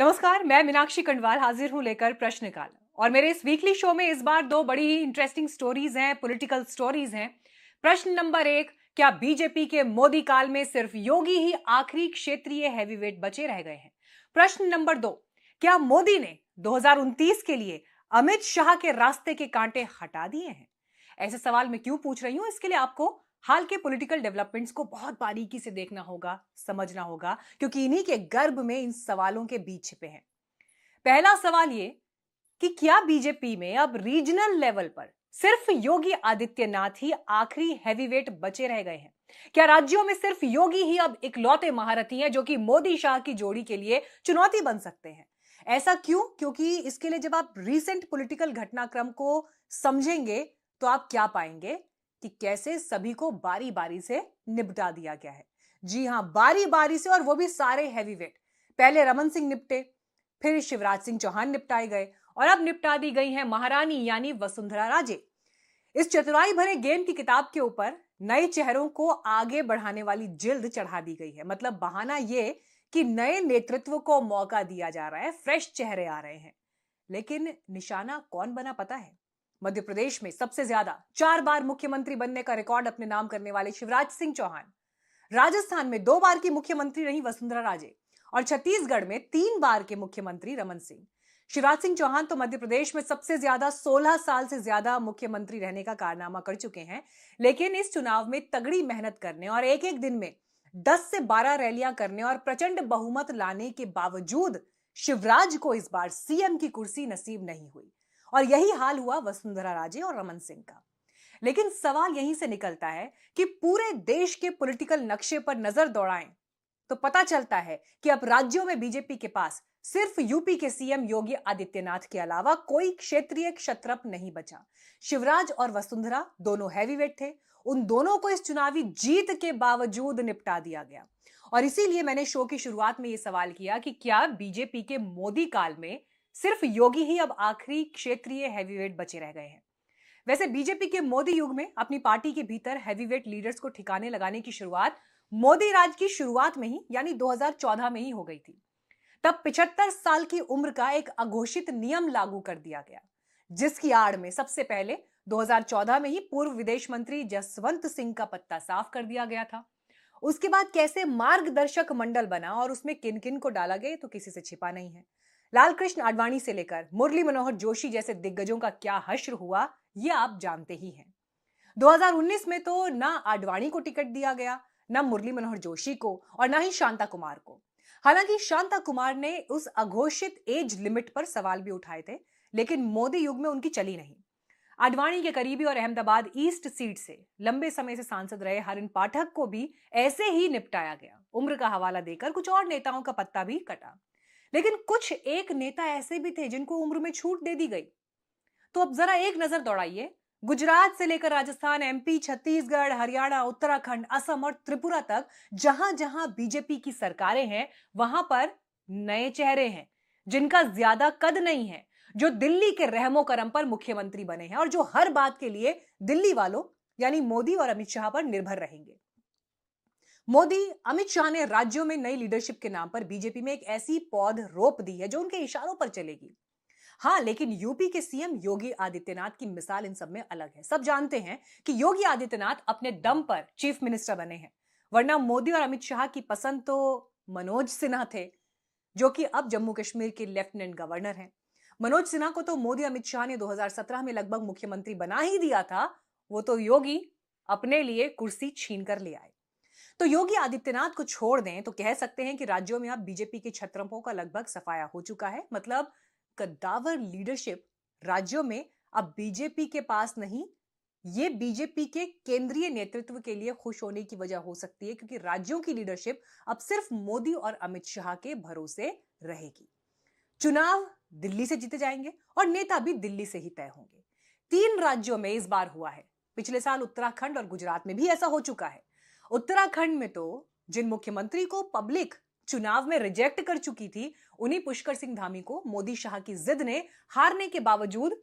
नमस्कार, मैं मीनाक्षी कंडवाल हाजिर हूं लेकर प्रश्नकाल। और मेरे इस वीकली शो में इस बार दो बड़ी ही इंटरेस्टिंग स्टोरीज हैं, पॉलिटिकल स्टोरीज हैं। प्रश्न नंबर एक, क्या बीजेपी के मोदी काल में सिर्फ योगी ही आखिरी क्षेत्रीय हैवीवेट बचे रह गए हैं? प्रश्न नंबर दो, क्या मोदी ने 2029 के लिए अमित शाह के रास्ते के कांटे हटा दिए हैं? ऐसे सवाल मैं क्यों पूछ रही हूं, इसके लिए आपको हाल के पॉलिटिकल डेवलपमेंट्स को बहुत बारीकी से देखना होगा, समझना होगा, क्योंकि इन्हीं के गर्भ में इन सवालों के बीच छिपे हैं। पहला सवाल ये कि क्या बीजेपी में अब रीजनल लेवल पर सिर्फ योगी आदित्यनाथ ही आखिरी हैवीवेट बचे रह गए हैं? क्या राज्यों में सिर्फ योगी ही अब इकलौते महारथी हैं जो कि मोदी शाह की जोड़ी के लिए चुनौती बन सकते हैं? ऐसा क्यों? क्योंकि इसके लिए जब आप रीसेंट पॉलिटिकल घटनाक्रम को समझेंगे तो आप क्या पाएंगे कि कैसे सभी को बारी बारी से निपटा दिया गया है। जी हां, बारी बारी से, और वो भी सारे हैवीवेट। पहले रमन सिंह निपटे, फिर शिवराज सिंह चौहान निपटाए गए, और अब निपटा दी गई है महारानी यानी वसुंधरा राजे। इस चतुराई भरे गेम की किताब के ऊपर नए चेहरों को आगे बढ़ाने वाली जिल्द चढ़ा दी गई है। मतलब बहाना यह कि नए नेतृत्व को मौका दिया जा रहा है, फ्रेश चेहरे आ रहे हैं। लेकिन निशाना कौन बना पता है? मध्य प्रदेश में सबसे ज्यादा 4 बार मुख्यमंत्री बनने का रिकॉर्ड अपने नाम करने वाले शिवराज सिंह चौहान, राजस्थान में 2 बार की मुख्यमंत्री रही वसुंधरा राजे, और छत्तीसगढ़ में 3 बार के मुख्यमंत्री रमन सिंह। शिवराज सिंह चौहान तो मध्य प्रदेश में सबसे ज्यादा 16 साल से ज्यादा मुख्यमंत्री रहने का कारनामा कर चुके हैं। लेकिन इस चुनाव में तगड़ी मेहनत करने और एक एक दिन में 10 से 12 रैलियां करने और प्रचंड बहुमत लाने के बावजूद शिवराज को इस बार सीएम की कुर्सी नसीब नहीं हुई। और यही हाल हुआ वसुंधरा राजे और रमन सिंह का। लेकिन सवाल यहीं से निकलता है कि पूरे देश के पॉलिटिकल नक्शे पर नजर दौड़ाएं तो पता चलता है कि अब राज्यों में बीजेपी के पास सिर्फ यूपी के सीएम योगी आदित्यनाथ के अलावा कोई क्षेत्रीय क्षत्रप नहीं बचा। शिवराज और वसुंधरा दोनों हैवीवेट थे, उन दोनों को इस चुनावी जीत के बावजूद निपटा दिया गया। और इसीलिए मैंने शो की शुरुआत में यह सवाल किया कि क्या बीजेपी के मोदी काल में सिर्फ योगी ही अब आखिरी क्षेत्रीय हैवीवेट बचे रह गए हैं? वैसे बीजेपी के मोदी युग में अपनी पार्टी के भीतर हैवीवेट लीडर्स को ठिकाने लगाने की शुरुआत मोदी राज की शुरुआत में ही यानी 2014 में ही हो गई थी। तब 75 साल की उम्र का एक अघोषित नियम लागू कर दिया गया, जिसकी आड़ में सबसे पहले 2014 में ही पूर्व विदेश मंत्री जसवंत सिंह का पत्ता साफ कर दिया गया था। उसके बाद कैसे मार्गदर्शक मंडल बना और उसमें किन किन को डाला गया तो किसी से छिपा नहीं है। लाल कृष्ण आडवाणी से लेकर मुरली मनोहर जोशी जैसे दिग्गजों का क्या हश्र हुआ, ये आप जानते ही हैं। 2019 में तो ना आडवाणी को टिकट दिया गया, ना मुरली मनोहर जोशी को, और ना ही शांता कुमार को। हालांकि शांता कुमार ने उस अघोषित एज लिमिट पर सवाल भी उठाए थे, लेकिन मोदी युग में उनकी चली नहीं। आडवाणी के करीबी और अहमदाबाद ईस्ट सीट से लंबे समय से सांसद रहे हरिन पाठक को भी ऐसे ही निपटाया गया। उम्र का हवाला देकर कुछ और नेताओं का पत्ता भी कटा। लेकिन कुछ एक नेता ऐसे भी थे जिनको उम्र में छूट दे दी गई। तो अब जरा एक नजर दौड़ाइए, गुजरात से लेकर राजस्थान, एमपी, छत्तीसगढ़, हरियाणा, उत्तराखंड, असम और त्रिपुरा तक जहां जहां बीजेपी की सरकारें हैं, वहां पर नए चेहरे हैं जिनका ज्यादा कद नहीं है, जो दिल्ली के रहमो करम पर मुख्यमंत्री बने हैं और जो हर बात के लिए दिल्ली वालों यानी मोदी और अमित शाह पर निर्भर रहेंगे। मोदी अमित शाह ने राज्यों में नई लीडरशिप के नाम पर बीजेपी में एक ऐसी पौध रोप दी है जो उनके इशारों पर चलेगी। हाँ, लेकिन यूपी के सीएम योगी आदित्यनाथ की मिसाल इन सब में अलग है। सब जानते हैं कि योगी आदित्यनाथ अपने दम पर चीफ मिनिस्टर बने हैं, वरना मोदी और अमित शाह की पसंद तो मनोज सिन्हा थे, जो कि अब जम्मू कश्मीर के लेफ्टिनेंट गवर्नर हैं। मनोज सिन्हा को तो मोदी अमित शाह ने 2017 में लगभग मुख्यमंत्री बना ही दिया था, वो तो योगी अपने लिए कुर्सी छीन कर ले आए। तो योगी आदित्यनाथ को छोड़ दें तो कह सकते हैं कि राज्यों में अब बीजेपी के छत्रपों का लगभग सफाया हो चुका है। मतलब कद्दावर लीडरशिप राज्यों में अब बीजेपी के पास नहीं। ये बीजेपी के केंद्रीय नेतृत्व के लिए खुश होने की वजह हो सकती है, क्योंकि राज्यों की लीडरशिप अब सिर्फ मोदी और अमित शाह के भरोसे रहेगी। चुनाव दिल्ली से जीते जाएंगे और नेता भी दिल्ली से ही तय होंगे। 3 राज्यों में इस बार हुआ है। पिछले साल उत्तराखंड और गुजरात में भी ऐसा हो चुका है। उत्तराखंड में तो जिन मुख्यमंत्री को पब्लिक चुनाव में रिजेक्ट कर चुकी थी, उन्हीं पुष्कर सिंह धामी को मोदी शाह की जिद ने हारने के बावजूद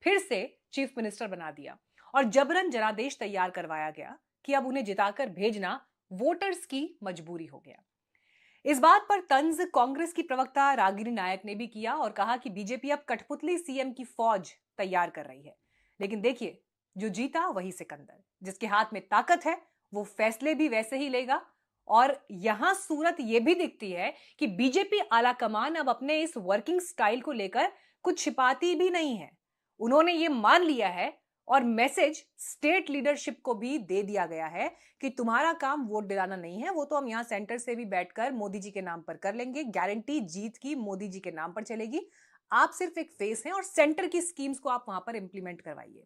फिर से चीफ मिनिस्टर बना दिया और जबरन जनादेश तैयार करवाया गया कि अब उन्हें जिताकर भेजना वोटर्स की मजबूरी हो गया। इस बात पर तंज कांग्रेस की प्रवक्ता रागिनी नायक ने भी किया और कहा कि बीजेपी अब कठपुतली सीएम की फौज तैयार कर रही है। लेकिन देखिए, जो जीता वही सिकंदर, जिसके हाथ में ताकत है वो फैसले भी वैसे ही लेगा। और यहां सूरत यह भी दिखती है कि बीजेपी आला कमान अब अपने इस वर्किंग स्टाइल को लेकर कुछ छिपाती भी नहीं है। उन्होंने ये मान लिया है और मैसेज स्टेट लीडरशिप को भी दे दिया गया है कि तुम्हारा काम वोट दिलाना नहीं है, वो तो हम यहां सेंटर से भी बैठकर मोदी जी के नाम पर कर लेंगे। गारंटी जीत की मोदी जी के नाम पर चलेगी। आप सिर्फ एक फेस हैं और सेंटर की स्कीम्स को आप वहां पर इंप्लीमेंट करवाइए।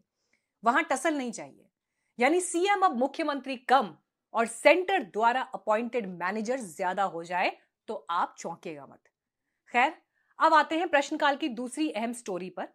वहां टसल नहीं चाहिए। यानी सीएम अब मुख्यमंत्री कम और सेंटर द्वारा अपॉइंटेड मैनेजर ज्यादा हो जाए तो आप चौंकेगा मत। खैर, अब आते हैं प्रश्नकाल की दूसरी अहम स्टोरी पर।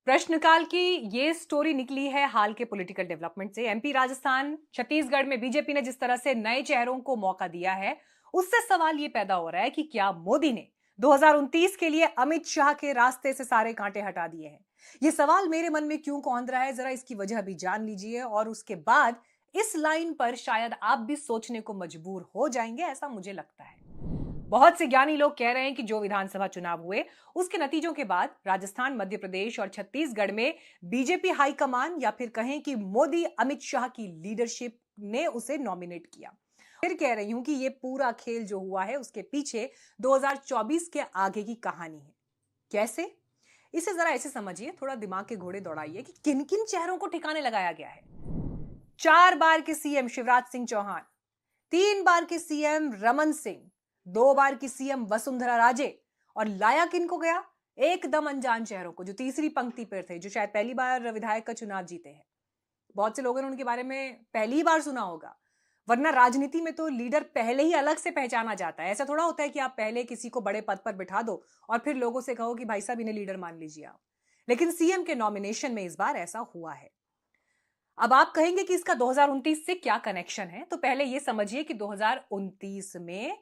प्रश्नकाल की ये स्टोरी निकली है हाल के पॉलिटिकल डेवलपमेंट से। एमपी, राजस्थान, छत्तीसगढ़ में बीजेपी ने जिस तरह से नए चेहरों को मौका दिया है, उससे सवाल ये पैदा हो रहा है कि क्या मोदी ने 2029 के लिए अमित शाह के रास्ते से सारे कांटे हटा दिए हैं। ये सवाल मेरे मन में क्यों कौंध रहा है, जरा इसकी वजह भी जान लीजिए और उसके बाद इस लाइन पर शायद आप भी सोचने को मजबूर हो जाएंगे, ऐसा मुझे लगता है। बहुत से ज्ञानी लोग कह रहे हैं कि जो विधानसभा चुनाव हुए उसके नतीजों के बाद राजस्थान, मध्य प्रदेश और छत्तीसगढ़ में बीजेपी हाईकमान या फिर कहें कि मोदी अमित शाह की लीडरशिप ने उसे नॉमिनेट किया। फिर कह रही हूं कि यह पूरा खेल जो हुआ है उसके पीछे 2024 के आगे की कहानी है। कैसे? इसे जरा ऐसे समझिए, थोड़ा दिमाग के घोड़े दौड़ाइए कि किन किन चेहरों को ठिकाने लगाया गया है। 4 बार के सीएम शिवराज सिंह चौहान, 3 बार के सीएम रमन सिंह, 2 बार की सीएम वसुंधरा राजे, और लाया किनको गया? एकदम अनजान चेहरों को जो तीसरी पंक्ति पर थे, जो शायद पहली बार विधायक का चुनाव जीते हैं। बहुत से लोगों ने उनके बारे में पहली बार सुना होगा, वरना राजनीति में तो लीडर पहले ही अलग से पहचाना जाता है। ऐसा थोड़ा होता है कि आप पहले किसी को बड़े पद पर बिठा दो और फिर लोगों से कहो कि भाई साहब इन्हें लीडर मान लीजिए आप। लेकिन सीएम के नॉमिनेशन में इस बार ऐसा हुआ है। अब आप कहेंगे कि इसका 2029 से क्या कनेक्शन है, तो पहले यह समझिए कि 2029 में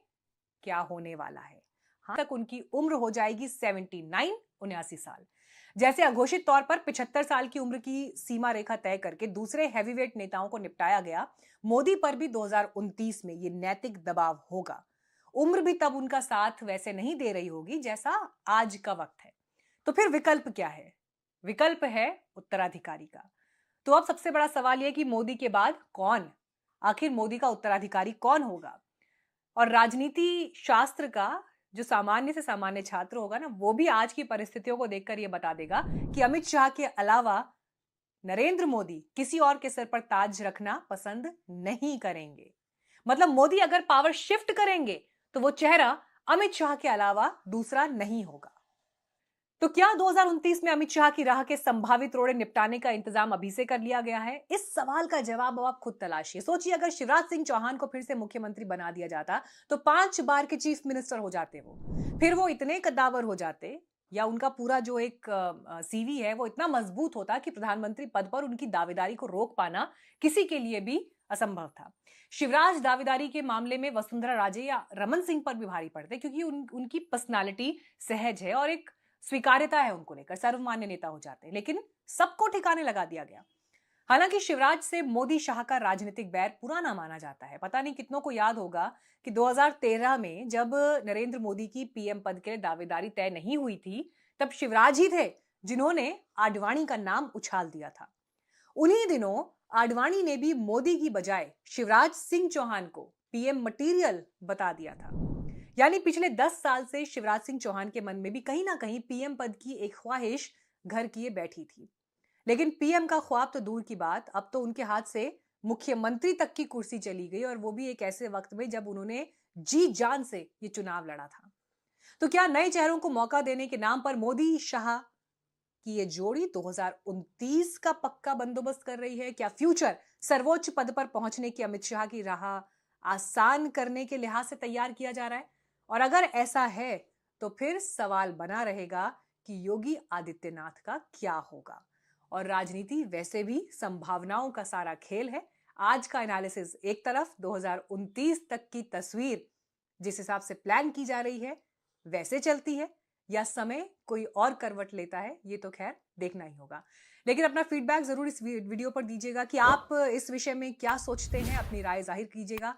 क्या होने वाला है। हाँ, तक उनकी उम्र हो जाएगी 79 साल। जैसे अघोषित तौर पर 75 साल की उम्र की सीमा रेखा तय करके दूसरे हैवीवेट नेताओं को निपटाया गया, मोदी पर भी 2029 में ये नैतिक दबाव होगा। उम्र भी तब उनका साथ वैसे नहीं दे रही होगी जैसा आज का वक्त है। तो फिर विकल्प क्या है? विकल्प है उत्तराधिकारी का। तो अब सबसे बड़ा सवाल यह कि मोदी के बाद कौन, आखिर मोदी का उत्तराधिकारी कौन होगा? और राजनीति शास्त्र का जो सामान्य से सामान्य छात्र होगा ना, वो भी आज की परिस्थितियों को देखकर ये बता देगा कि अमित शाह के अलावा नरेंद्र मोदी किसी और के सर पर ताज रखना पसंद नहीं करेंगे। मतलब मोदी अगर पावर शिफ्ट करेंगे तो वो चेहरा अमित शाह के अलावा दूसरा नहीं होगा। तो क्या 2029 में अमित शाह की राह के संभावित रोड़े निपटाने का इंतजाम अभी से कर लिया गया है? इस सवाल का जवाब अब आप खुद तलाशिए। सोचिए, अगर शिवराज सिंह चौहान को फिर से मुख्यमंत्री बना दिया जाता तो 5 बार के चीफ मिनिस्टर हो जाते वो। फिर वो इतने कद्दावर हो जाते, या उनका पूरा जो एक सीवी है वो इतना मजबूत होता कि प्रधानमंत्री पद पर उनकी दावेदारी को रोक पाना किसी के लिए भी असंभव था। शिवराज दावेदारी के मामले में वसुंधरा राजे या रमन सिंह पर भी भारी पड़ते, क्योंकि उनकी पर्सनालिटी सहज है और एक स्वीकार्यता है उनको लेकर, सर्वमान्य नेता हो जाते हैं। लेकिन सबको ठिकाने लगा दिया गया। हालांकि शिवराज से मोदी शाह का राजनीतिक बैर पुराना माना जाता है। पता नहीं कितनों को याद होगा कि 2013 में जब नरेंद्र मोदी की पीएम पद के लिए दावेदारी तय नहीं हुई थी, तब शिवराज ही थे जिन्होंने आडवाणी का नाम उछाल दिया था। उन्हीं दिनों आडवाणी ने भी मोदी की बजाय शिवराज सिंह चौहान को पीएम मटीरियल बता दिया था। यानी पिछले 10 साल से शिवराज सिंह चौहान के मन में भी कहीं ना कहीं पीएम पद की एक ख्वाहिश घर किए बैठी थी। लेकिन पीएम का ख्वाब तो दूर की बात, अब तो उनके हाथ से मुख्यमंत्री तक की कुर्सी चली गई, और वो भी एक ऐसे वक्त में जब उन्होंने जी जान से ये चुनाव लड़ा था। तो क्या नए चेहरों को मौका देने के नाम पर मोदी शाह की ये जोड़ी 2029 का पक्का बंदोबस्त कर रही है? क्या फ्यूचर सर्वोच्च पद पर पहुंचने की अमित शाह की राह आसान करने के लिहाज से तैयार किया जा रहा है? और अगर ऐसा है तो फिर सवाल बना रहेगा कि योगी आदित्यनाथ का क्या होगा। और राजनीति वैसे भी संभावनाओं का सारा खेल है। आज का एनालिसिस एक तरफ, 2029 तक की तस्वीर जिस हिसाब से प्लान की जा रही है वैसे चलती है, या समय कोई और करवट लेता है, ये तो खैर देखना ही होगा। लेकिन अपना फीडबैक जरूर इस वीडियो पर दीजिएगा कि आप इस विषय में क्या सोचते हैं, अपनी राय जाहिर कीजिएगा।